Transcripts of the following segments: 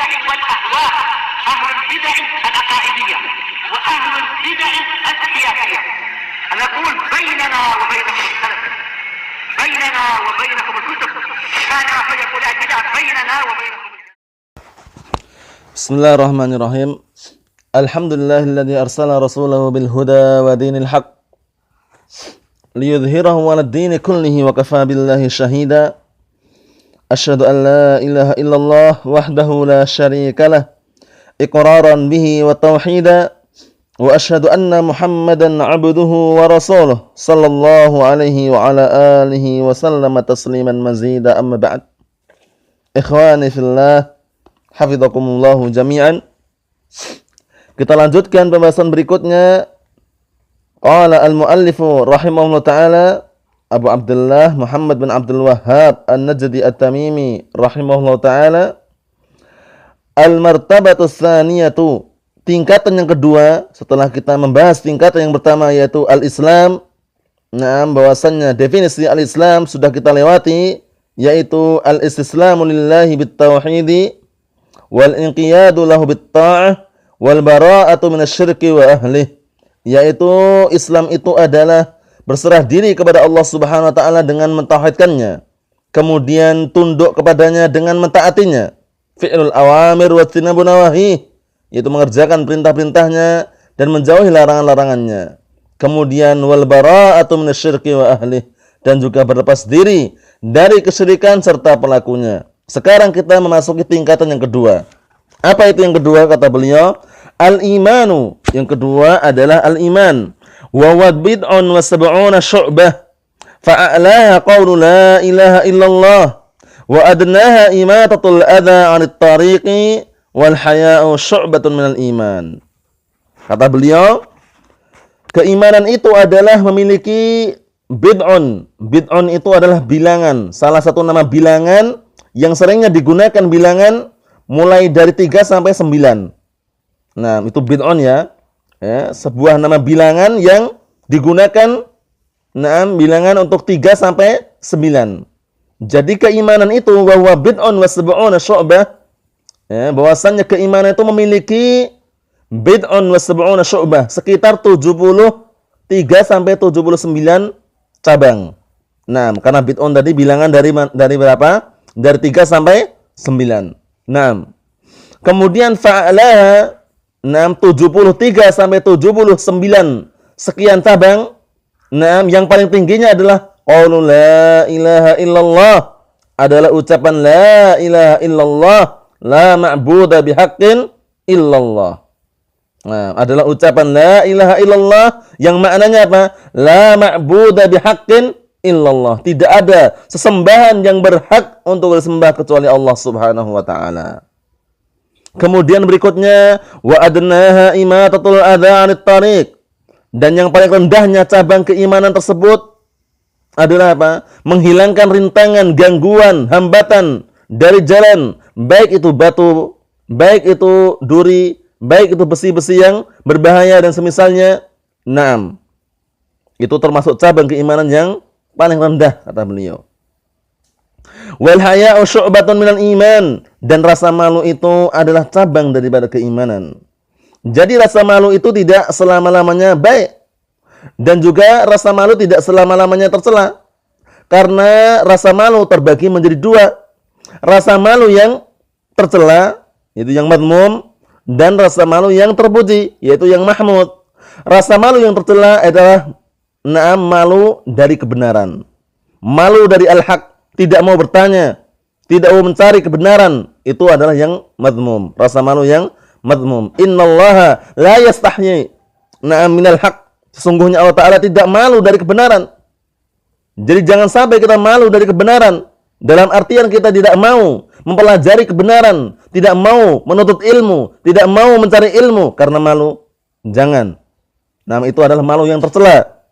البدع والأهواء، أهل البدع العقائدية وأهل البدع السياسية. نقول بيننا وبينكم السلف، بيننا وبينكم الكتب، كان فيقول البدع بيننا وبينكم. Bismillahirrahmanirrahim. Alhamdulillahilladzi arsala rasulahu bil huda wa dinil haq liyudhhirahu 'alad dini kullihi wa kafaa billahi shahida. Asyhadu an la ilaha illallah wahdahu la syarikalah iqraran bihi wa tauhida wa asyhadu anna Muhammadan 'abduhu wa rasuluh sallallahu alaihi wa ala alihi wa sallama tasliman mazida, amma ba'd. Ikhwani fillah, hafizakumullahu jami'an. Kita lanjutkan pembahasan berikutnya. Qala al-muallifu rahimahullah ta'ala Abu Abdullah Muhammad bin Abdul Wahhab An-Najdi At-Tamimi rahimahullah ta'ala, al-martabatu tsaniyatu, tingkatan yang kedua setelah kita membahas tingkatan yang pertama yaitu al-Islam. Nah, bahwasannya definisi al-Islam sudah kita lewati, yaitu al-istislamu lillahi bit-tauhidi wal inqiyadu lahu bit-ta'ah wal bara'atu minasyirki wa ahlih, yaitu Islam itu adalah berserah diri kepada Allah Subhanahu wa taala dengan mentauhidkannya, kemudian tunduk kepadanya dengan mentaatinya, fi'lul awamir wa tinabun nawahi, yaitu mengerjakan perintah-perintahnya dan menjauhi larangan-larangannya, kemudian wal bara'atu minasyirki wa ahlih, dan juga berlepas diri dari kesyirikan serta pelakunya. Sekarang kita memasuki tingkatan yang kedua. Apa itu yang kedua? Kata beliau, al-imanu. Yang kedua adalah al-iman. Wa wad bid'un wa sab'una syu'bah. Fa'a'laha qawlu la ilaha illallah. Wa adnaha imatatul adha 'anit tariqi wal haya'u syu'batun minal iman. Kata beliau, keimanan itu adalah memiliki bid'un. Bid'un itu adalah bilangan. Salah satu nama bilangan yang seringnya digunakan bilangan mulai dari 3 sampai 9. Nah, itu bid'un ya. Sebuah nama bilangan yang digunakan bilangan untuk 3 sampai 9. Jadi keimanan itu wa huwa bid'un wa sab'una syu'bah. Bahwasannya keimanan itu memiliki bid'un wa sab'una syu'bah, sekitar 73 sampai 79 cabang. Nah, karena bid'un tadi bilangan dari berapa? Dari 3 sampai 9. Nah, kemudian fa'alaha 73 sampai 79 sekian cabang. Nah, yang paling tingginya adalah qaulu la ilaha illallah, adalah ucapan la ilaha illallah, la ma'budu bihaqqin illallah. Nah, adalah ucapan la ilaha illallah yang maknanya apa? La ma'budu bihaqqin illallah. Tidak ada sesembahan yang berhak untuk disembah kecuali Allah Subhanahu wa taala. Kemudian berikutnya wa adnaha imatatul adza 'anit tariq. Dan yang paling rendahnya cabang keimanan tersebut adalah apa? Menghilangkan rintangan, gangguan, hambatan dari jalan, baik itu batu, baik itu duri, baik itu besi-besi yang berbahaya dan semisalnya. Naam. Itu termasuk cabang keimanan yang paling rendah, kata beliau. Wal haya'u syu'batun minal iman, dan rasa malu itu adalah cabang daripada keimanan. Jadi rasa malu itu tidak selama-lamanya baik, dan juga rasa malu tidak selama-lamanya tercela. Karena rasa malu terbagi menjadi 2. Rasa malu yang tercela, yaitu yang madmum, dan rasa malu yang terpuji, yaitu yang mahmud. Rasa malu yang tercela adalah malu dari kebenaran, malu dari al-haq, tidak mau bertanya, tidak mau mencari kebenaran, itu adalah yang madmum, rasa malu yang madmum. Innallaha la yastahyi minal haq, sesungguhnya Allah Ta'ala tidak malu dari kebenaran. Jadi jangan sampai kita malu dari kebenaran, dalam artian kita tidak mau mempelajari kebenaran, tidak mau menuntut ilmu, tidak mau mencari ilmu karena malu. Jangan. Nah, itu adalah malu yang tercela.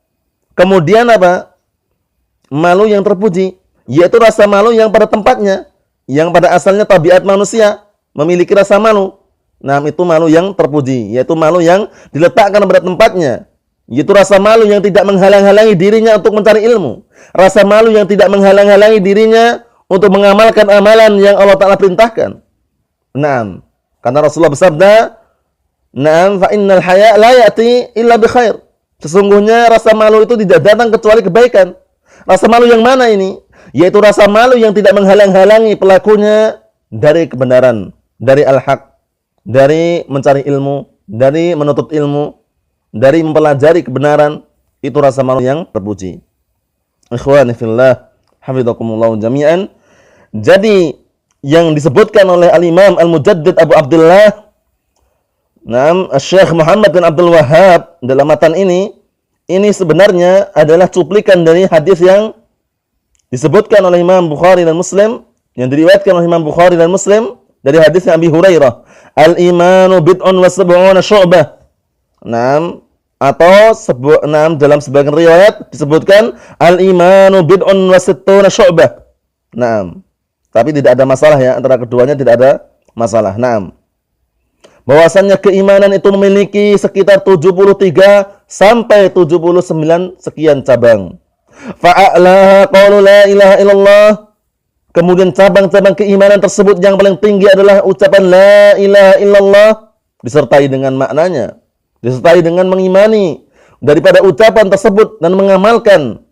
Kemudian apa? Malu yang terpuji, yaitu rasa malu yang pada tempatnya, yang pada asalnya tabiat manusia memiliki rasa malu. Nah, itu malu yang terpuji, yaitu malu yang diletakkan pada tempatnya, yaitu rasa malu yang tidak menghalang-halangi dirinya untuk mencari ilmu, rasa malu yang tidak menghalang-halangi dirinya untuk mengamalkan amalan yang Allah Ta'ala perintahkan. Naam. Karena Rasulullah bersabda, "Naam fa innal haya la ya'ti illa bi khair." Sesungguhnya rasa malu itu tidak datang kecuali kebaikan. Rasa malu yang mana ini? Yaitu rasa malu yang tidak menghalang-halangi pelakunya dari kebenaran, dari al-haq, dari mencari ilmu, dari menuntut ilmu, dari mempelajari kebenaran. Itu rasa malu yang terpuji. Ikhwani fillah, hafizakumullah jami'an. Jadi yang disebutkan oleh Al-Imam Al-Mujaddid Abu Abdullah Syekh Muhammad bin Abdul Wahhab dalam matan ini sebenarnya adalah cuplikan dari hadis yang disebutkan oleh Imam Bukhari dan Muslim, yang diriwayatkan oleh Imam Bukhari dan Muslim dari hadis Abi Hurairah, "Al-imanu bid'un wa sab'una syu'bah." Dalam sebagian riwayat disebutkan al-imanu bid'un wa sittuna syu'bah. Tapi tidak ada masalah ya, antara keduanya tidak ada masalah. Bahwasannya keimanan itu memiliki sekitar 73 sampai 79 sekian cabang. Fa'a'laha qaulu la ilaha illallah. Kemudian cabang-cabang keimanan tersebut yang paling tinggi adalah ucapan la ilaha illallah disertai dengan maknanya, disertai dengan mengimani daripada ucapan tersebut dan mengamalkan.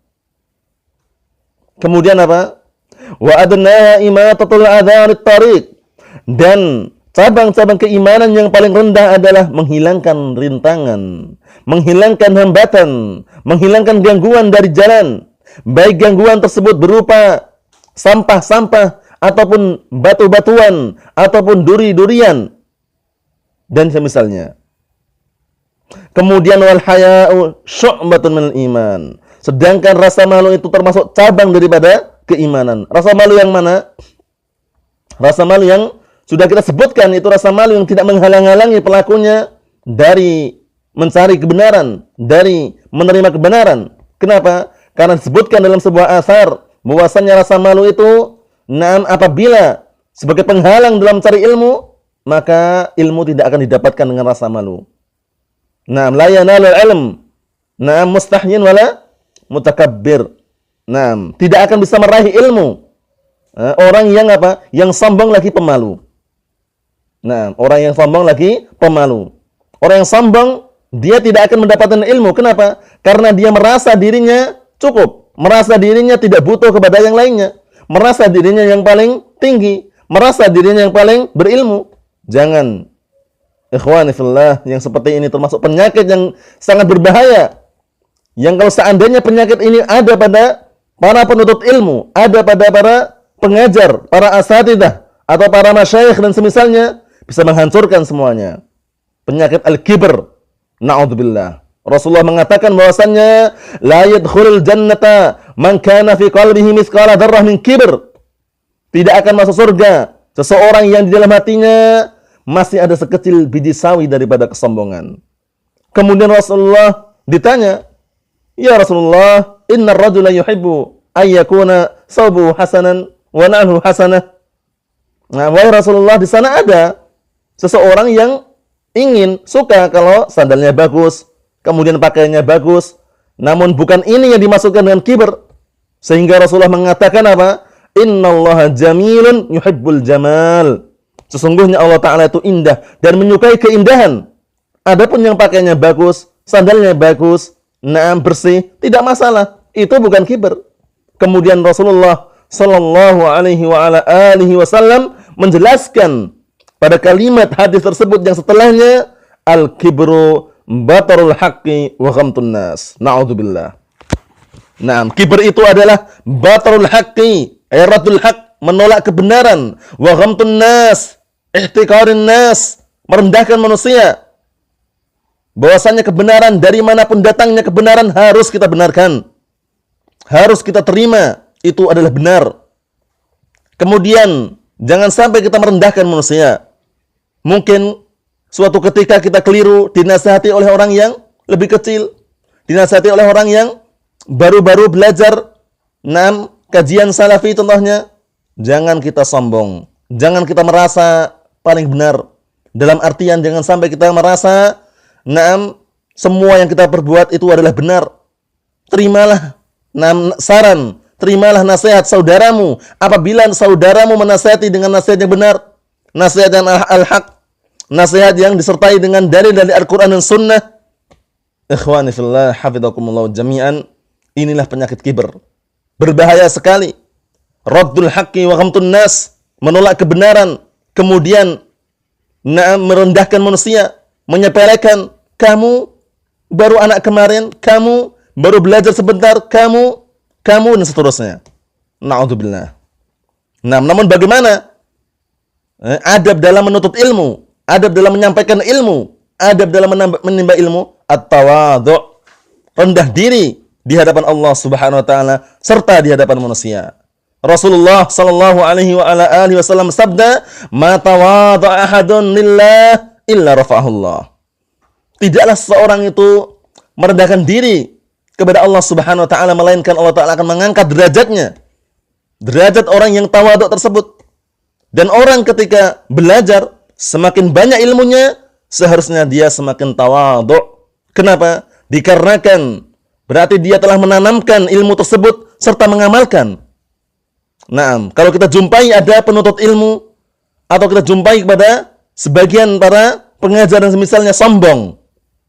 Kemudian apa? Wa adnaha imatatul adha 'anit tariq. Dan cabang-cabang keimanan yang paling rendah adalah menghilangkan rintangan, menghilangkan hambatan, menghilangkan gangguan dari jalan. Baik gangguan tersebut berupa sampah-sampah, ataupun batu-batuan, ataupun duri-durian, dan semisalnya. Kemudian wal haya'u syu'batun minal iman. Sedangkan rasa malu itu termasuk cabang daripada keimanan. Rasa malu yang mana? Rasa malu yang sudah kita sebutkan, itu rasa malu yang tidak menghalang-halangi pelakunya dari mencari kebenaran, dari menerima kebenaran. Kenapa? Karena disebutkan dalam sebuah asar bahwasannya rasa malu itu apabila sebagai penghalang dalam mencari ilmu, maka ilmu tidak akan didapatkan dengan rasa malu. La yanalul ilm mustahyin wala mutakabbir. Tidak akan bisa meraih ilmu orang yang apa? Yang sombong lagi pemalu. Orang yang sombong lagi pemalu. Orang yang sombong, dia tidak akan mendapatkan ilmu. Kenapa? Karena dia merasa dirinya cukup, merasa dirinya tidak butuh kepada yang lainnya, merasa dirinya yang paling tinggi, merasa dirinya yang paling berilmu. Jangan. Ikhwani fillah, yang seperti ini termasuk penyakit yang sangat berbahaya. Yang kalau seandainya penyakit ini ada pada para penuntut ilmu, ada pada para pengajar, para asatidah, atau para masyayikh dan semisalnya, bisa menghancurkan semuanya. Penyakit al-kibr. Na'udzubillah. Rasulullah mengatakan bahwasannya la yadkhulul jannata man kana fi qalbihi mithqala dzarrah min kibr. Tidak akan masuk surga seseorang yang di dalam hatinya masih ada sekecil biji sawi daripada kesombongan. Kemudian Rasulullah ditanya, "Ya Rasulullah, innar rajula yuhibbu ayyakuna sawbuhu hasanan wa na'luhu hasanah." Wahai Rasulullah, di sana ada seseorang yang ingin, suka kalau sandalnya bagus, kemudian pakaiannya bagus. Namun bukan ini yang dimasukkan dengan kibir. Sehingga Rasulullah mengatakan apa? Innallaha jamilun yuhibbul jamal. Sesungguhnya Allah Ta'ala itu indah dan menyukai keindahan. Adapun yang pakaiannya bagus, sandalnya bagus, bersih, tidak masalah. Itu bukan kibir. Kemudian Rasulullah Sallallahu alaihi wa ala alihi wasallam menjelaskan pada kalimat hadis tersebut yang setelahnya, al-kibru batarul haqqi wa ghamtun nas. Na'udzubillah. Kibr itu adalah batarul haqqi, radul haqq, menolak kebenaran, wa ghamtun nas, ihtiqarin nas, merendahkan manusia. Bahwasanya kebenaran, dari manapun datangnya kebenaran, harus kita benarkan, harus kita terima, itu adalah benar. Kemudian jangan sampai kita merendahkan manusia. Mungkin suatu ketika kita keliru, dinasihati oleh orang yang lebih kecil, dinasihati oleh orang yang baru-baru belajar kajian salafi contohnya. Jangan kita sombong, jangan kita merasa paling benar. Dalam artian jangan sampai kita merasa semua yang kita perbuat itu adalah benar. Terimalah saran, terimalah nasihat saudaramu. Apabila saudaramu menasihati dengan nasihat yang benar, nasihat yang al-haq, nasihat yang disertai dengan dalil dari Al-Quran dan Sunnah. Ikhwani fillah, hafidhakumullah jami'an. Inilah penyakit kibr. Berbahaya sekali. Raddul haqqi wa ghamtun nas. Menolak kebenaran. Kemudian merendahkan manusia. Menyepelekan. Kamu baru anak kemarin. Kamu baru belajar sebentar. Kamu dan seterusnya. Na'udzubillah. Namun bagaimana? Adab dalam menuntut ilmu. Adab dalam menyampaikan ilmu. Adab dalam menimba ilmu. At-tawadhu'. Rendah diri di hadapan Allah Subhanahu wa taala serta di hadapan manusia. Rasulullah sallallahu alaihi wa ala alihi wasallam sabda, "Ma tawadha'a ahadun lillah illa rafa'ahullah." Tidaklah seorang itu merendahkan diri kepada Allah Subhanahu wa taala melainkan Allah taala akan mengangkat derajatnya. Derajat orang yang tawadhu tersebut. Dan orang ketika belajar semakin banyak ilmunya, seharusnya dia semakin tawadhu. Kenapa? Dikarenakan berarti dia telah menanamkan ilmu tersebut serta mengamalkan. Kalau kita jumpai ada penuntut ilmu atau kita jumpai kepada sebagian para pengajar yang misalnya sombong,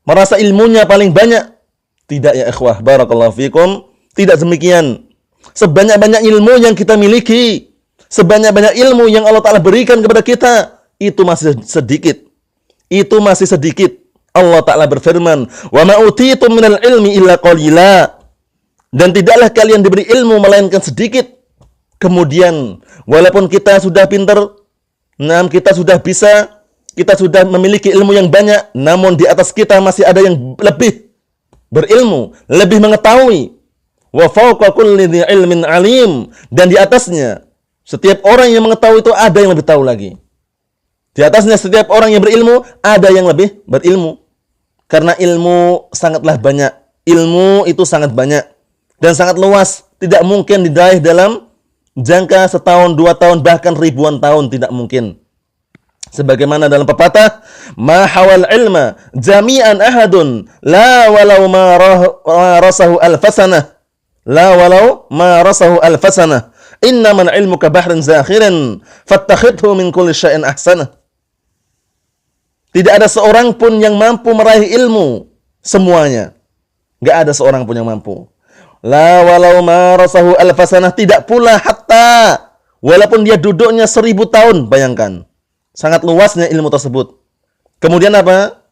merasa ilmunya paling banyak. Tidak ya ikhwah, barakallahu fikum. Tidak demikian. Sebanyak-banyak ilmu yang kita miliki, sebanyak-banyak ilmu yang Allah Ta'ala berikan kepada kita, itu masih sedikit. Itu masih sedikit. Allah Ta'ala berfirman, "Wa ma utitum minal ilmi illa qalila." Dan tidaklah kalian diberi ilmu melainkan sedikit. Kemudian, walaupun kita sudah pintar, kita sudah bisa, kita sudah memiliki ilmu yang banyak, namun di atas kita masih ada yang lebih berilmu, lebih mengetahui. Wa fawqa kulli dhi ilmin alim. Dan di atasnya, setiap orang yang mengetahui itu ada yang lebih tahu lagi. Di atasnya setiap orang yang berilmu, ada yang lebih berilmu. Karena ilmu sangatlah banyak. Ilmu itu sangat banyak. Dan sangat luas. Tidak mungkin diraih dalam jangka setahun, 2 tahun, bahkan ribuan tahun. Tidak mungkin. Sebagaimana dalam pepatah, "Ma hawal ilma jami'an ahadun, la walau ma rasahu alfasanah. La walau ma rasahu alfasanah. Innaman ilmuka bahrin zakhirin, fattakhidhu min kulli syai'in ahsanah." Tidak ada seorang pun yang mampu meraih ilmu semuanya. Enggak ada seorang pun yang mampu. La walau ma rasahu alfasanah, tidak pula hatta walaupun dia duduknya 1000 tahun, bayangkan. Sangat luasnya ilmu tersebut. Kemudian apa?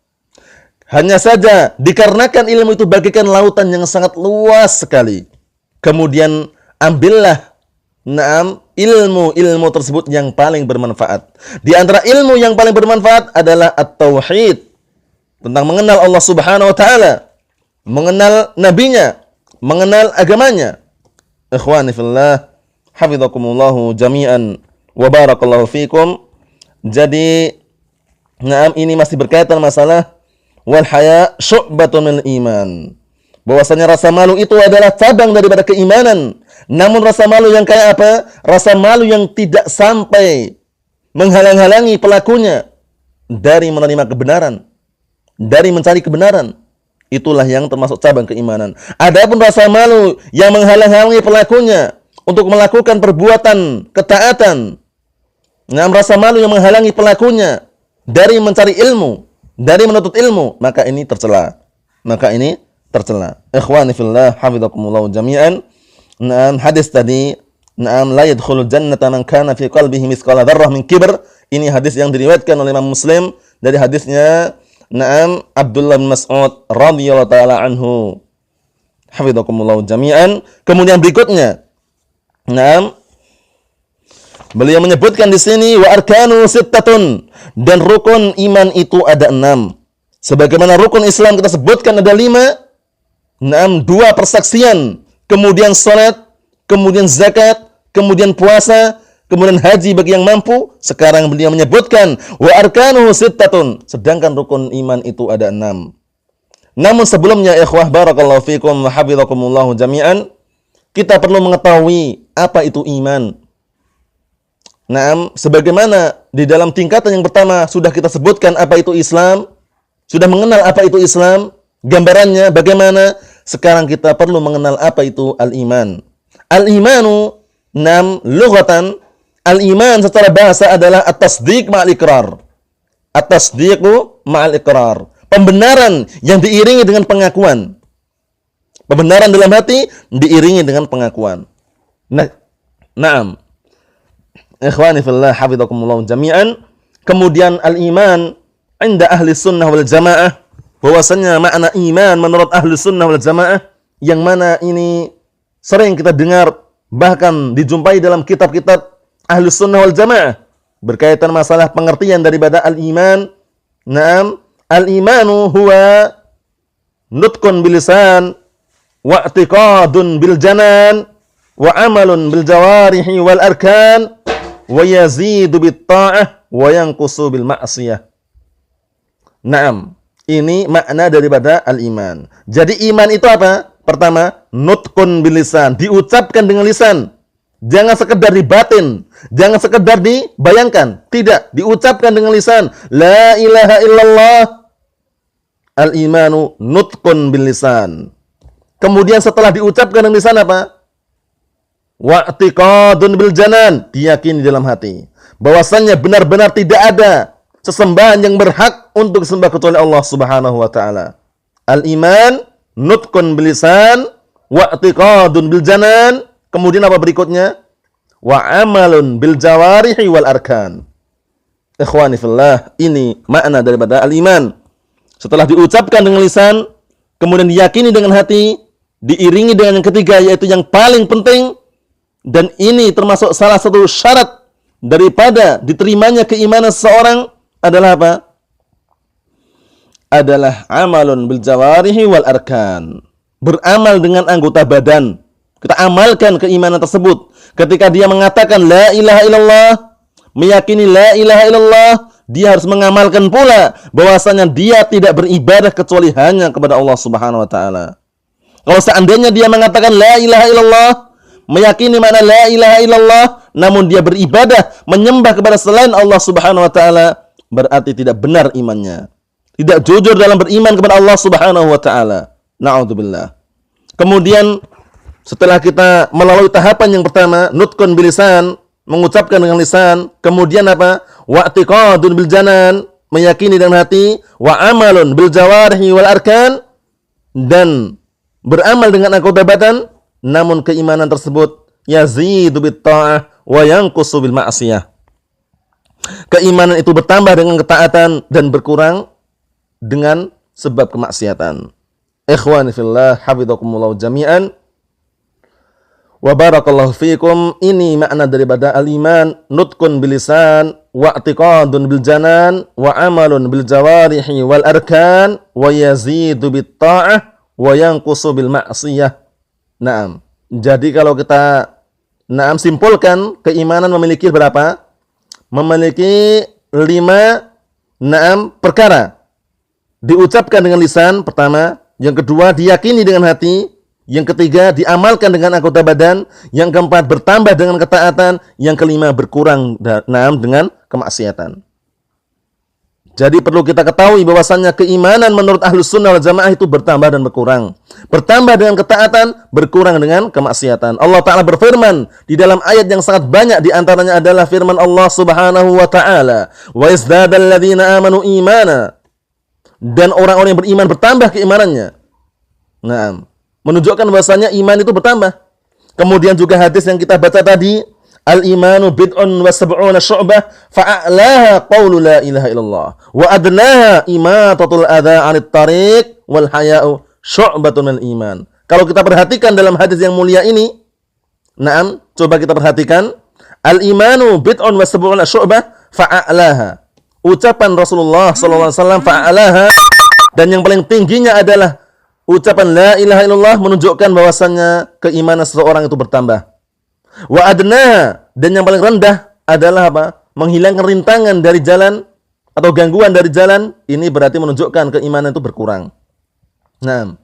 Hanya saja dikarenakan ilmu itu bagikan lautan yang sangat luas sekali. Kemudian ambillah ilmu tersebut yang paling bermanfaat. Di antara ilmu yang paling bermanfaat adalah at-tauhid. Tentang mengenal Allah Subhanahu wa taala, mengenal nabinya, mengenal agamanya. Ikhwani fillah, hafizakumullahu jami'an wa barakallahu fikum. Jadi, ini masih berkaitan masalah wal haya syu'batun minal iman. Bahwasanya rasa malu itu adalah cabang daripada keimanan. Namun rasa malu yang kayak apa? Rasa malu yang tidak sampai menghalang-halangi pelakunya dari menerima kebenaran, dari mencari kebenaran. Itulah yang termasuk cabang keimanan. Adapun rasa malu yang menghalang-halangi pelakunya untuk melakukan perbuatan ketaatan, rasa malu yang menghalangi pelakunya dari mencari ilmu, dari menuntut ilmu, maka ini tercela. Ikhwani fillah, hafizakumullah jami'an. Hadis tadi, la yadkhulul jannata man kana fi qalbihi mithqala dzarrah min kibr. Ini hadis yang diriwayatkan oleh Imam Muslim dari hadisnya Abdullah bin Mas'ud radhiyallahu taala anhu. Hafizakumullah jami'an. Kemudian berikutnya, beliau menyebutkan di sini wa arkanu sittatun, dan rukun iman itu ada 6. Sebagaimana rukun Islam kita sebutkan ada 5. 2 persaksian, kemudian salat, kemudian zakat, kemudian puasa, kemudian haji bagi yang mampu. Sekarang beliau menyebutkan wa arkanuhu sittatun, sedangkan rukun iman itu ada 6. Namun sebelumnya ikhwah barakallahu fikum wa hafizakumullah jami'an, kita perlu mengetahui apa itu iman. Sebagaimana di dalam tingkatan yang pertama sudah kita sebutkan apa itu Islam, sudah mengenal apa itu Islam, gambarannya bagaimana. Sekarang kita perlu mengenal apa itu al-iman. Al-imanu lughatan Al-iman secara bahasa adalah at-tasdiq ma'al iqrar. At-tasdiqu ma'al iqrar. Pembenaran yang diiringi dengan pengakuan. Pembenaran dalam hati diiringi dengan pengakuan. Naam. Ikhwani fillah hafizakumullah jami'an. Kemudian al-iman inda ahli sunnah wal jamaah, bahwasanya makna iman menurut ahli sunnah wal jamaah yang mana ini sering kita dengar, bahkan dijumpai dalam kitab-kitab ahli sunnah wal jamaah berkaitan masalah pengertian daripada al-iman. Naam, al-imanu huwa nutqun bil lisan wa i'tiqadun bil janan wa amalun bil jawarihi wal arkan wa yazidu bit ta'ah wa yanqusu bil ma'siyah. Naam, ini makna daripada al-iman. Jadi iman itu apa? Pertama, nutqun bil lisan, diucapkan dengan lisan. Jangan sekedar di batin, jangan sekedar dibayangkan, tidak, diucapkan dengan lisan. La ilaha illallah. Al-imanu nutqun bil lisan. Kemudian setelah diucapkan dengan lisan apa? Wa'tiqadun bil janan, diyakini dalam hati bahwasannya benar-benar tidak ada sesembahan yang berhak untuk disembah kecuali Allah Subhanahu wa taala. Al-iman nutqun bil lisan wa'tiqadun bil janan. Kemudian apa berikutnya? Wa amalun bil jawarihi wal arkan. Ikhwani fillah, ini makna daripada al-iman. Setelah diucapkan dengan lisan, kemudian diyakini dengan hati, diiringi dengan yang ketiga, yaitu yang paling penting, dan ini termasuk salah satu syarat daripada diterimanya keimanan seseorang adalah apa? Adalah amalun bil jawarihi wal arkan. Beramal dengan anggota badan. Kita amalkan keimanan tersebut. Ketika dia mengatakan la ilaha illallah, meyakini la ilaha illallah, dia harus mengamalkan pula bahwasanya dia tidak beribadah kecuali hanya kepada Allah Subhanahu wa taala. Kalau seandainya dia mengatakan la ilaha illallah, meyakini makna la ilaha illallah, namun dia beribadah menyembah kepada selain Allah Subhanahu wa taala, berarti tidak benar imannya. Tidak jujur dalam beriman kepada Allah Subhanahu wa taala. Na'udzubillah. Kemudian setelah kita melalui tahapan yang pertama, nutqun bil lisan, mengucapkan dengan lisan, kemudian apa? Wa'tiqadun bil janan, meyakini dengan hati, wa amalun bil jawarihi wal arkan, dan beramal dengan anggota badan, namun keimanan tersebut yazidu bit ta'ah wa yanqusu bil ma'siyah. Keimanan itu bertambah dengan ketaatan dan berkurang dengan sebab kemaksiatan. Ikhwani fillah hafizakumullah jami'an. Wa barakallahu fikum. Ini makna daripada al-iman, nutqun bil lisan wa i'tiqadun bil janan wa amalun bil jawarihi wal arkan wa yazidu bit ta'ah wa yanqusu bil ma'siyah. Naam. Jadi kalau kita simpulkan, keimanan memiliki berapa? Memiliki 5 perkara. Diucapkan dengan lisan pertama, yang kedua diyakini dengan hati, yang ketiga diamalkan dengan anggota badan, yang keempat bertambah dengan ketaatan, yang kelima berkurang dengan kemaksiatan. Jadi perlu kita ketahui bahwasannya keimanan menurut Ahlus Sunnah wal Jamaah itu bertambah dan berkurang. Bertambah dengan ketaatan, berkurang dengan kemaksiatan. Allah Ta'ala berfirman di dalam ayat yang sangat banyak, di antaranya adalah firman Allah Subhanahu wa Ta'ala, "Wa yazdadal ladzina amanu imana." Dan orang-orang yang beriman bertambah keimanannya. Nah, menunjukkan bahwasanya iman itu bertambah. Kemudian juga hadis yang kita baca tadi, al-imanu bid'un wa sab'una syu'bah fa'alaha qawlu la ilaha illallah wa adnaha imatatul adha 'anit tariq wal haya'u syu'batun al-iman. Kalau kita perhatikan dalam hadis yang mulia ini, coba kita perhatikan, al-imanu bid'un wa sab'una syu'bah fa'alaha. Ucapan Rasulullah sallallahu alaihi wasallam fa'alaha, dan yang paling tingginya adalah ucapan la ilaha illallah, menunjukkan bahwasannya keimanan seseorang itu bertambah. Wa adnaha, dan yang paling rendah adalah apa? Menghilangkan rintangan dari jalan atau gangguan dari jalan. Ini berarti menunjukkan keimanan itu berkurang. Nah,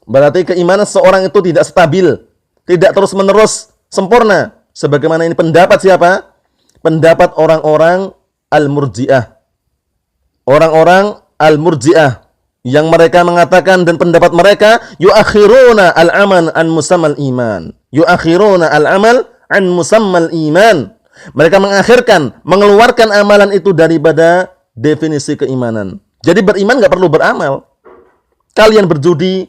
berarti keimanan seseorang itu tidak stabil, tidak terus-menerus sempurna. Sebagaimana ini pendapat siapa? Pendapat orang-orang al-murji'ah. Orang-orang al-murji'ah yang mereka mengatakan, dan pendapat mereka, yuakhiruna al-amal an musammal iman. Yuakhiruna al-amal an musammal iman. Mereka mengakhirkan, mengeluarkan amalan itu daripada definisi keimanan. Jadi beriman nggak perlu beramal. Kalian berjudi,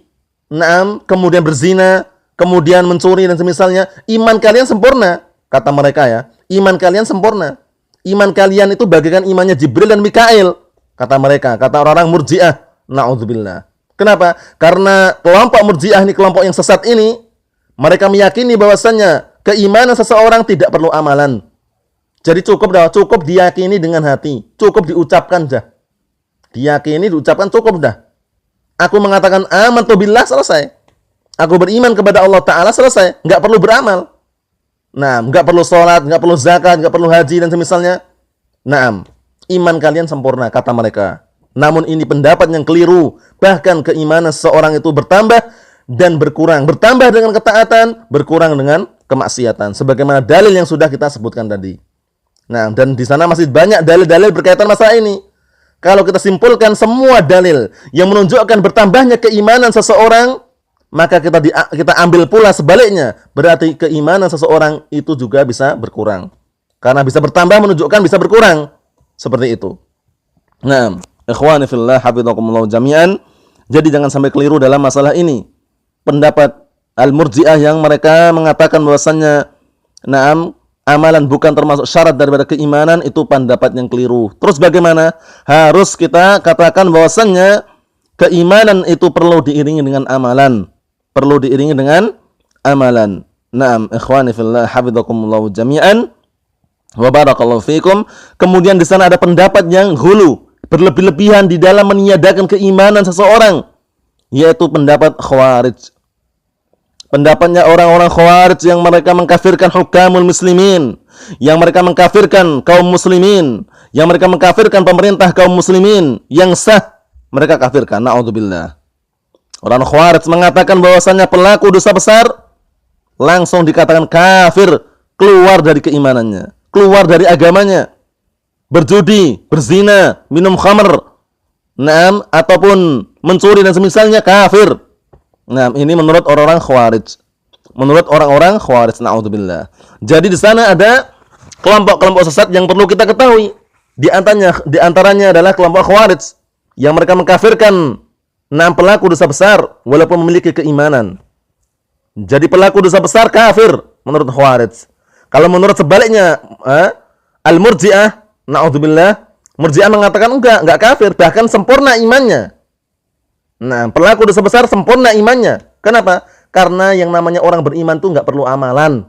kemudian berzina, kemudian mencuri dan semisalnya, iman kalian sempurna, kata mereka ya. Iman kalian sempurna. Iman kalian itu bagaikan imannya Jibril dan Mikail, kata mereka, kata orang-orang Murji'ah. Na'udzubillah. Kenapa? Karena kelompok Murji'ah ini, kelompok yang sesat ini, mereka meyakini bahwasannya keimanan seseorang tidak perlu amalan. Jadi cukup diyakini dengan hati, cukup diucapkan dah. Diyakini, diucapkan cukup dah. Aku mengatakan amantu billah, selesai. Aku beriman kepada Allah Ta'ala, selesai. Nggak perlu beramal. Nggak perlu sholat, nggak perlu zakat, nggak perlu haji dan semisalnya. Iman kalian sempurna, kata mereka. Namun ini pendapat yang keliru. Bahkan keimanan seseorang itu bertambah dan berkurang. Bertambah dengan ketaatan, berkurang dengan kemaksiatan. Sebagaimana dalil yang sudah kita sebutkan tadi. Dan di sana masih banyak dalil-dalil berkaitan masalah ini. Kalau kita simpulkan semua dalil yang menunjukkan bertambahnya keimanan seseorang, maka kita ambil pula sebaliknya. Berarti keimanan seseorang itu juga bisa berkurang. Karena bisa bertambah menunjukkan bisa berkurang. Seperti itu. Ikhwani fillah, hafizakumullah jami'an. Jadi jangan sampai keliru dalam masalah ini. Pendapat Al-Murji'ah yang mereka mengatakan bahwasannya amalan bukan termasuk syarat daripada keimanan, itu pendapat yang keliru. Terus bagaimana? Harus kita katakan bahwasannya keimanan itu perlu diiringi dengan amalan. Perlu diiringi dengan amalan. Ikhwani fillah, hafizakumullah jami'an. Wa barakallahu fikum. Kemudian di sana ada pendapat yang hulu, berlebih-lebihan di dalam meniadakan keimanan seseorang, yaitu pendapat Khawarij. Pendapatnya orang-orang Khawarij yang mereka mengkafirkan hukamul muslimin, yang mereka mengkafirkan kaum muslimin, yang mereka mengkafirkan pemerintah kaum muslimin yang sah, mereka kafirkan. Na'udzubillah. Orang Khawarij mengatakan bahwasannya pelaku dosa besar langsung dikatakan kafir, keluar dari keimanannya, keluar dari agamanya. Berjudi, berzina, minum khamr, ataupun mencuri dan semisalnya, kafir. Ini menurut orang-orang Khawarij. Menurut orang-orang Khawarij, na'udzubillah. Jadi di sana ada kelompok-kelompok sesat yang perlu kita ketahui. Di antaranya adalah kelompok Khawarij yang mereka mengkafirkan pelaku dosa besar walaupun memiliki keimanan. Jadi pelaku dosa besar kafir menurut Khawarij. Kalau menurut sebaliknya, Al-Murji'ah, na'udzubillah, Murji'ah mengatakan enggak kafir, bahkan sempurna imannya. Pelaku dosa besar sempurna imannya. Kenapa? Karena yang namanya orang beriman tuh enggak perlu amalan.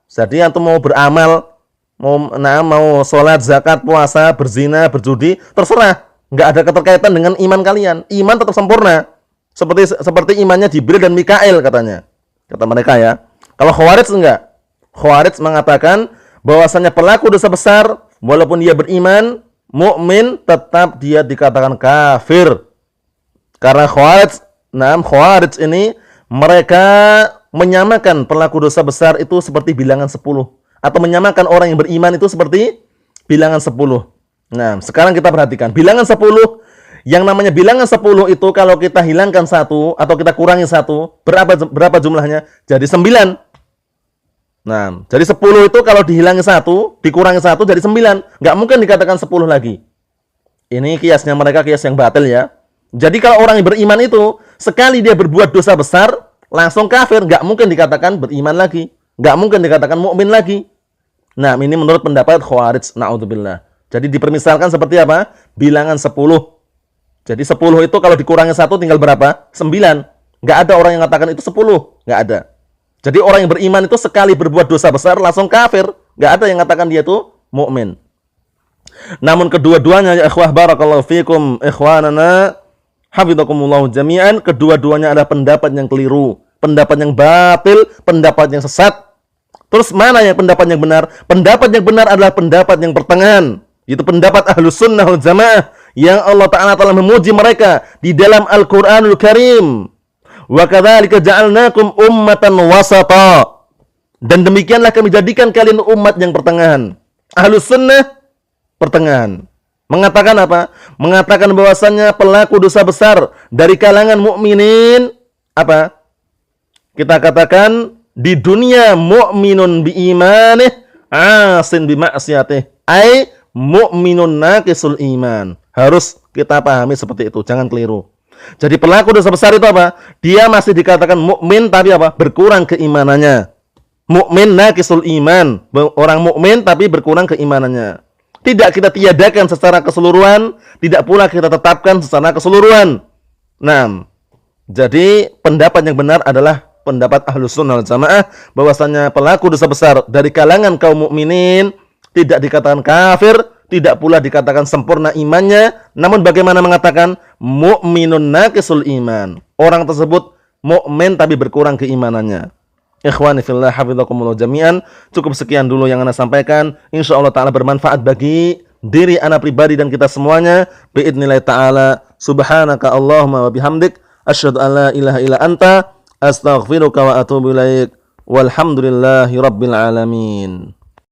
Jadi antum mau beramal, mau sholat, zakat, puasa, berzina, berjudi, terserah. Enggak ada keterkaitan dengan iman kalian. Iman tetap sempurna. Seperti imannya Jibril dan Mikail katanya. Kata mereka ya. Kalau Khawarij enggak. Khawarij mengatakan bahwasanya pelaku dosa besar walaupun dia beriman, mukmin, tetap dia dikatakan kafir. Karena Khawarij ini mereka menyamakan pelaku dosa besar itu seperti bilangan 10, atau menyamakan orang yang beriman itu seperti bilangan 10. Sekarang kita perhatikan bilangan 10. Yang namanya bilangan 10 itu kalau kita hilangkan 1 atau kita kurangi 1, berapa jumlahnya? Jadi 9. Jadi 10 itu kalau dihilangi 1, dikurangi 1 jadi 9. Nggak mungkin dikatakan 10 lagi. Ini kiasnya mereka, kias yang batil ya. Jadi kalau orang yang beriman itu, sekali dia berbuat dosa besar, langsung kafir. Nggak mungkin dikatakan beriman lagi. Nggak mungkin dikatakan mukmin lagi. Ini menurut pendapat Khawarij. Na'udzubillah. Jadi dipermisalkan seperti apa? Bilangan 10. Jadi 10 itu kalau dikurangi 1 tinggal berapa? 9. Nggak ada orang yang mengatakan itu 10. Nggak ada. Jadi orang yang beriman itu sekali berbuat dosa besar langsung kafir. Nggak ada yang mengatakan dia itu mukmin. Namun kedua-duanya ya ikhwah barakallahu fikum ikhwanana hafizakumullah jami'an, kedua-duanya adalah pendapat yang keliru, pendapat yang batil, pendapat yang sesat. Terus mana yang pendapat yang benar? Pendapat yang benar adalah pendapat yang pertengahan, yaitu pendapat Ahlus Sunnah wal Jamaah yang Allah Ta'ala telah memuji mereka di dalam Al-Qur'anul Karim. Wa kadzalika ja'alnakum ummatan wasata. Dan demikianlah kami jadikan kalian umat yang pertengahan. Ahlus Sunnah pertengahan. Mengatakan apa? Mengatakan bahwasannya pelaku dosa besar dari kalangan mukminin apa? Kita katakan di dunia mukminun bi imanih asin bima'siyatih, ai mu'minun naqisul iman. Harus kita pahami seperti itu, jangan keliru. Jadi pelaku dosa besar itu apa? Dia masih dikatakan mukmin tapi apa? Berkurang keimanannya. Mukmin naqisul iman, orang mukmin tapi berkurang keimanannya. Tidak kita tiadakan secara keseluruhan, tidak pula kita tetapkan secara keseluruhan. Nah, jadi pendapat yang benar adalah pendapat Ahlus Sunnah wal Jamaah bahwasanya pelaku dosa besar dari kalangan kaum mukminin tidak dikatakan kafir, tidak pula dikatakan sempurna imannya, namun bagaimana mengatakan mukminun naqisul iman. Orang tersebut mukmin tapi berkurang keimanannya. Ikhwani fillah hafizakumullah jami'an. Cukup sekian dulu yang ana sampaikan. Insyaallah taala bermanfaat bagi diri ana pribadi dan kita semuanya. Biidznillah taala. Subhanaka Allahumma wa bihamdik asyhadu an la ilaha illa anta astaghfiruka wa atubu ilaik. Walhamdulillahi rabbil alamin.